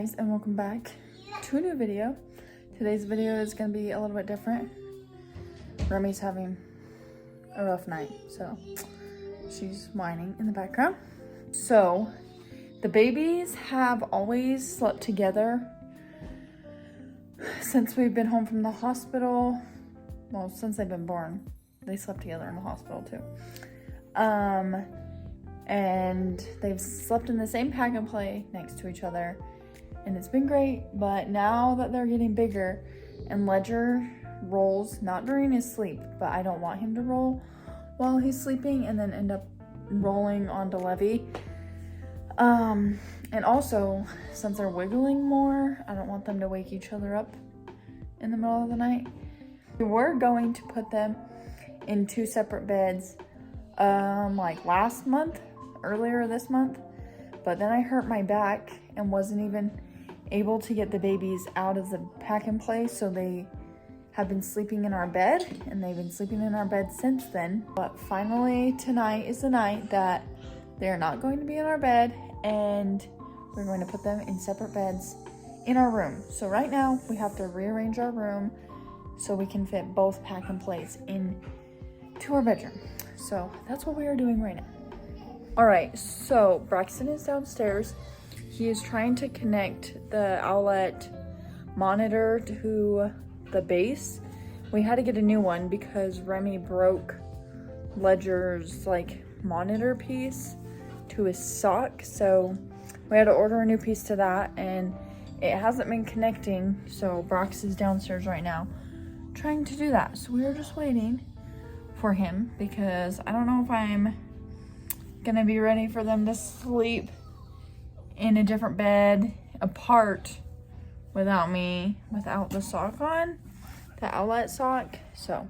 guys, and welcome back to a new video. Today's video is going to be a little bit different. Remy's having a rough night, so she's whining in the background. So the babies have always slept together since we've been home from the hospital. Well, since they've been born, they slept together in the hospital too. And they've slept in the same pack and play next to each other, and it's been great. But now that they're getting bigger and Ledger rolls, not during his sleep, but I don't want him to roll while he's sleeping and then end up rolling onto Levy. And also, since they're wiggling more, I don't want them to wake each other up in the middle of the night. We were going to put them in 2 separate beds like last month, earlier this month, but then I hurt my back and wasn't even able to get the babies out of the pack and play, so they have been sleeping in our bed, and they've been sleeping in our bed since then. But finally tonight is the night that they're not going to be in our bed, and we're going to put them in separate beds in our room. So right now we have to rearrange our room so we can fit both pack and plays into our bedroom. So that's what we are doing right now. All right, so Braxton is downstairs. He is trying to connect the Owlet monitor to the base. We had to get a new one because Remy broke Ledger's like monitor piece to his sock. So we had to order a new piece to that, and it hasn't been connecting. So Brax is downstairs right now trying to do that. So we are just waiting for him because I don't know if I'm gonna be ready for them to sleep in a different bed apart without the sock on, the Owlet sock. So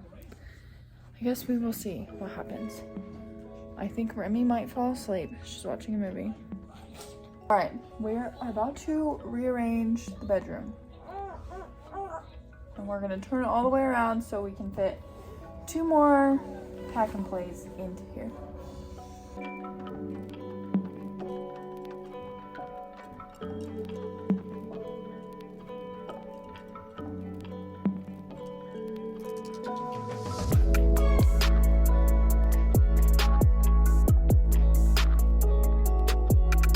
I guess we will see what happens. I think Remy might fall asleep. She's watching a movie. All right, we're about to rearrange the bedroom, and we're gonna turn it all the way around so we can fit 2 more pack and plays into here.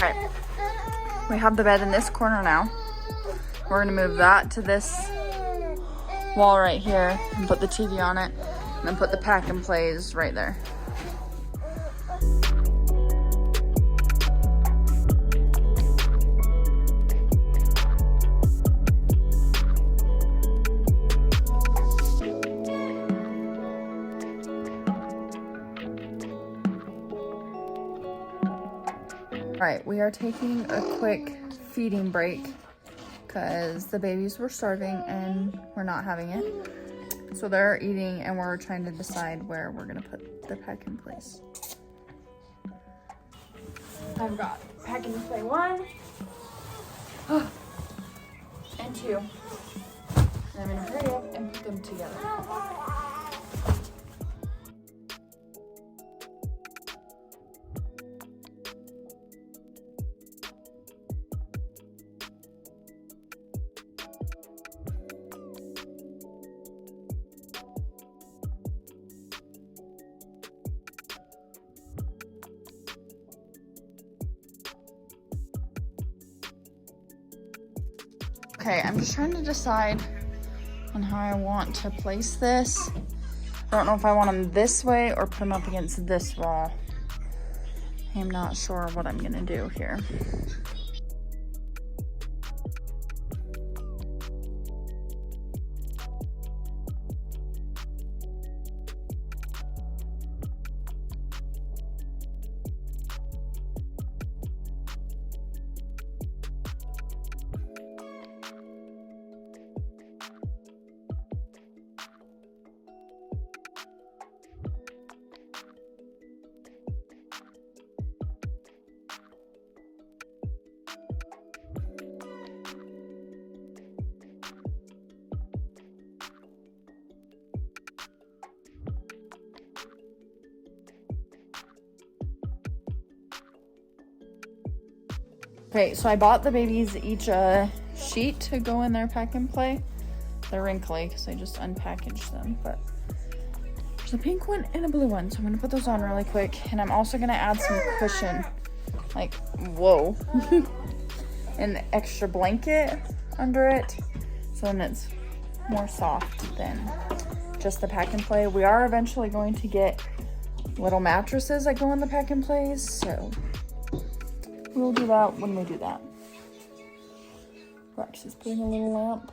Alright, we have the bed in this corner now. We're gonna move that to this wall right here and put the TV on it, and then put the pack and plays right there. All right, we are taking a quick feeding break because the babies were starving and we're not having it. So they're eating, and we're trying to decide where we're gonna put the pack and plays. I've got pack and play 1 and 2. And I'm gonna hurry up and put them together. Okay, I'm just trying to decide on how I want to place this. I don't know if I want them this way or put them up against this wall. I'm not sure what I'm gonna do here. Okay, so I bought the babies each a sheet to go in their pack and play. They're wrinkly because I just unpackaged them, but there's a pink one and a blue one, so I'm gonna put those on really quick. And I'm also gonna add some cushion, like, whoa, an extra blanket under it, so then it's more soft than just the pack and play. We are eventually going to get little mattresses that go in the pack and plays, so we'll do that when we do that. Rex is putting a little lamp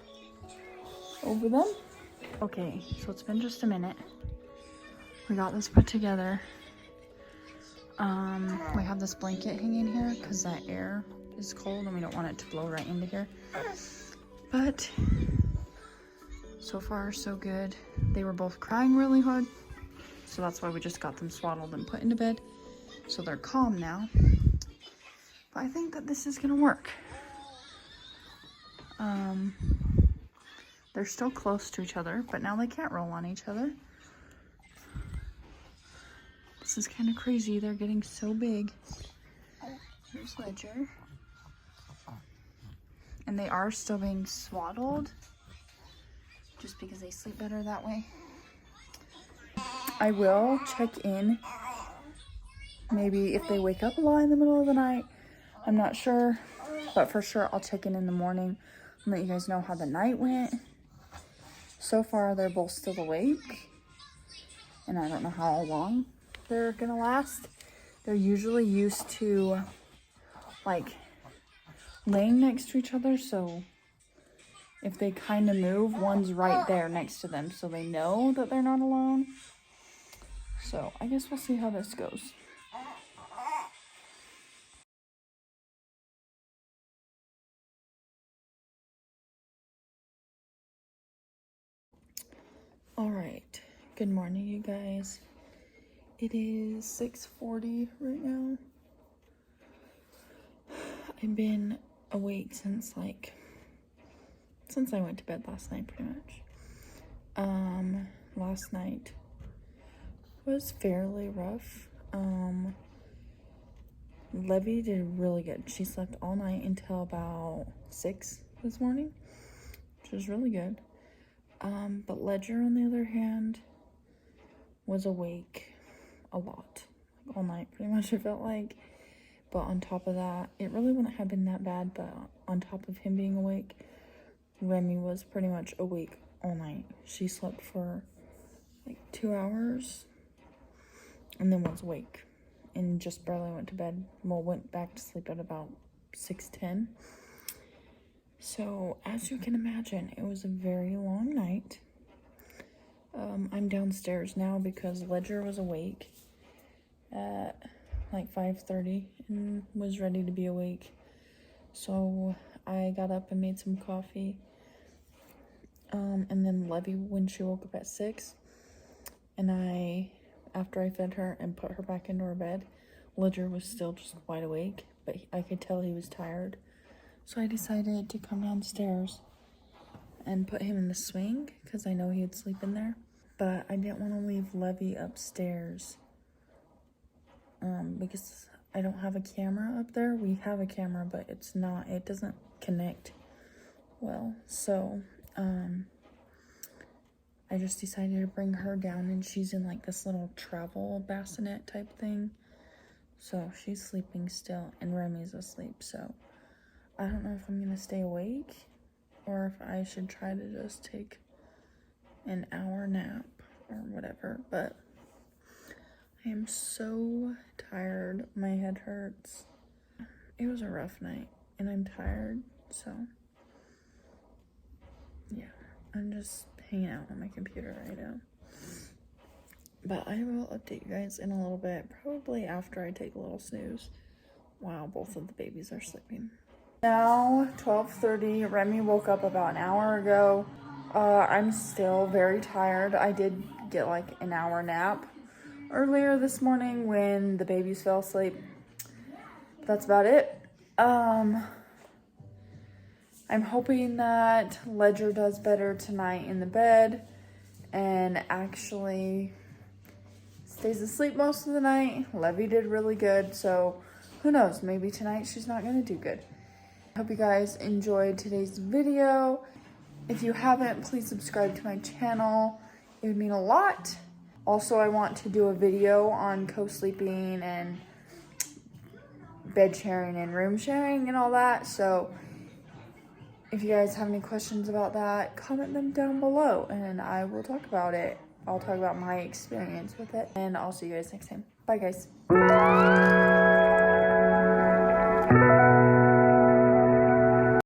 over them. Okay, so it's been just a minute. We got this put together. We have this blanket hanging here because that air is cold and we don't want it to blow right into here. But so far so good. They were both crying really hard, so that's why we just got them swaddled and put into bed. So they're calm now. But I think that this is gonna work. They're still close to each other, but now they can't roll on each other. This is kind of crazy. They're getting so big. Here's Ledger. And they are still being swaddled, just because they sleep better that way. I will check in, maybe if they wake up a lot in the middle of the night. I'm not sure, but for sure I'll check in the morning and let you guys know how the night went. So far, they're both still awake, and I don't know how long they're gonna last. They're usually used to, like, laying next to each other, so if they kind of move, one's right there next to them, so they know that they're not alone. So I guess we'll see how this goes. All right, good morning, you guys. It is 6:40 right now. I've been awake since I went to bed last night, pretty much. Last night was fairly rough. Levy did really good. She slept all night until about 6 this morning, which was really good. But Ledger, on the other hand, was awake a lot, like all night, pretty much, it felt like. But on top of that, it really wouldn't have been that bad, but on top of him being awake, Remy was pretty much awake all night. She slept for like 2 hours and then was awake and just barely went to bed. Well, went back to sleep at about 6:10. So as you can imagine, it was a very long night. I'm downstairs now because Ledger was awake at like 5:30 and was ready to be awake. So I got up and made some coffee. And then Levy, when she woke up at 6, and after I fed her and put her back into her bed, Ledger was still just wide awake, but I could tell he was tired. So I decided to come downstairs and put him in the swing because I know he'd sleep in there. But I didn't want to leave Levy upstairs because I don't have a camera up there. We have a camera, but it doesn't connect well. So I just decided to bring her down, and she's in like this little travel bassinet type thing. So she's sleeping still, and Remy's asleep. So I don't know if I'm gonna stay awake or if I should try to just take an hour nap or whatever. But I am so tired. My head hurts. It was a rough night and I'm tired. So yeah, I'm just hanging out on my computer right now. But I will update you guys in a little bit, probably after I take a little snooze while both of the babies are sleeping. Now 12:30. Remy woke up about an hour ago. I'm still very tired. I did get like an hour nap earlier this morning when the babies fell asleep. That's about it. I'm hoping that Ledger does better tonight in the bed and actually stays asleep most of the night. Levy did really good, so who knows, maybe tonight she's not gonna do good. I hope you guys enjoyed today's video. If you haven't, please subscribe to my channel. It would mean a lot. Also, I want to do a video on co-sleeping and bed sharing and room sharing and all that. So if you guys have any questions about that, comment them down below and I will talk about it. I'll talk about my experience with it, and I'll see you guys next time. Bye, guys.